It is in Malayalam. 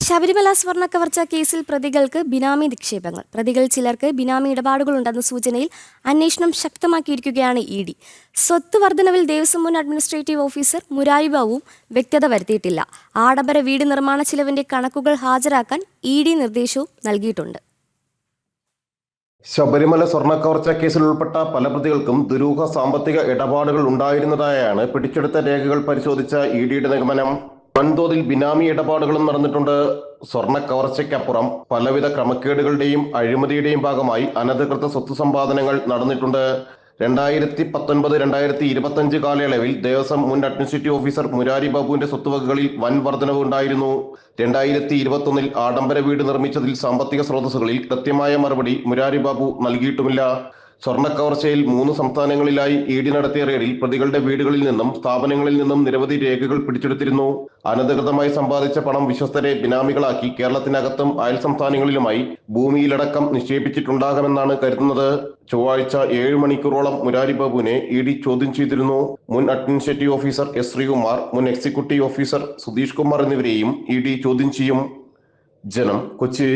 ശബരിമല സ്വർണ്ണക്കവർച്ച കേസിൽ പ്രതികൾക്ക് ബിനാമി നിക്ഷേപങ്ങൾ. പ്രതികൾ ചിലർക്ക് ബിനാമി ഇടപാടുകളുണ്ടെന്ന സൂചനയിൽ അന്വേഷണം ശക്തമാക്കിയിരിക്കുകയാണ് ഇ.ഡി. സ്വത്ത് വർധനവിൽ ദേവസ്വം മുൻ അഡ്മിനിസ്ട്രേറ്റീവ് ഓഫീസർ മുരാരി ബാബുവും വ്യക്തത വരുത്തിയിട്ടില്ല. ആഡംബര വീട് നിർമ്മാണ ചിലവിന്റെ കണക്കുകൾ ഹാജരാക്കാൻ ഇ.ഡി. നിർദ്ദേശവും നൽകിയിട്ടുണ്ട്. ശബരിമല സ്വർണ്ണക്കവർച്ച കേസിൽ ഉൾപ്പെട്ട പല പ്രതികൾക്കും ദുരൂഹ സാമ്പത്തിക ഇടപാടുകൾ ഉണ്ടായിരുന്നതായാണ് പിടിച്ചെടുത്ത രേഖകൾ പരിശോധിച്ച ഇ.ഡിയുടെ നിഗമനം. വൻതോതിൽ ബിനാമി ഇടപാടുകളും നടന്നിട്ടുണ്ട്. സ്വർണ്ണ കവർച്ചയ്ക്കപ്പുറം പലവിധ ക്രമക്കേടുകളുടെയും അഴിമതിയുടെയും ഭാഗമായി അനധികൃത സ്വത്ത് സമ്പാദനങ്ങൾ നടന്നിട്ടുണ്ട്. 2019-2025 കാലയളവിൽ ദേവസ്വം മുൻ അഡ്മിനിസ്ട്രേറ്റീവ് ഓഫീസർ മുരാരി ബാബുവിന്റെ സ്വത്തുവകകളിൽ വൻ വർധനവ് ഉണ്ടായിരുന്നു. 2021 ആഡംബര വീട് നിർമ്മിച്ചതിൽ സാമ്പത്തിക സ്രോതസ്സുകളിൽ കൃത്യമായ മറുപടി മുരാരി ബാബു നൽകിയിട്ടുമില്ല. സ്വർണ്ണക്കവർച്ചയിൽ 3 സംസ്ഥാനങ്ങളിലായി ഇ.ഡി നടത്തിയ റെയ്ഡിൽ പ്രതികളുടെ വീടുകളിൽ നിന്നും സ്ഥാപനങ്ങളിൽ നിന്നും നിരവധി രേഖകൾ പിടിച്ചെടുത്തിരുന്നു. അനധികൃതമായി സമ്പാദിച്ച പണം വിശ്വസ്തരെ ബിനാമികളാക്കി കേരളത്തിനകത്തും അയൽ സംസ്ഥാനങ്ങളിലുമായി ഭൂമിയിലടക്കം നിക്ഷേപിച്ചിട്ടുണ്ടാകാമെന്നാണ് കരുതുന്നത്. ചൊവ്വാഴ്ച 7 മണിക്കൂറോളം മുരാരി ബാബുവിനെ ഇ.ഡി ചോദ്യം ചെയ്തിരുന്നു. മുൻ അഡ്മിനിസ്ട്രേറ്റീവ് ഓഫീസർ എസ് ശ്രീകുമാർ, മുൻ എക്സിക്യൂട്ടീവ് ഓഫീസർ സുധീഷ് കുമാർ എന്നിവരെയും ഇ.ഡി ചോദ്യം ചെയ്യും. ജനം, കൊച്ചി.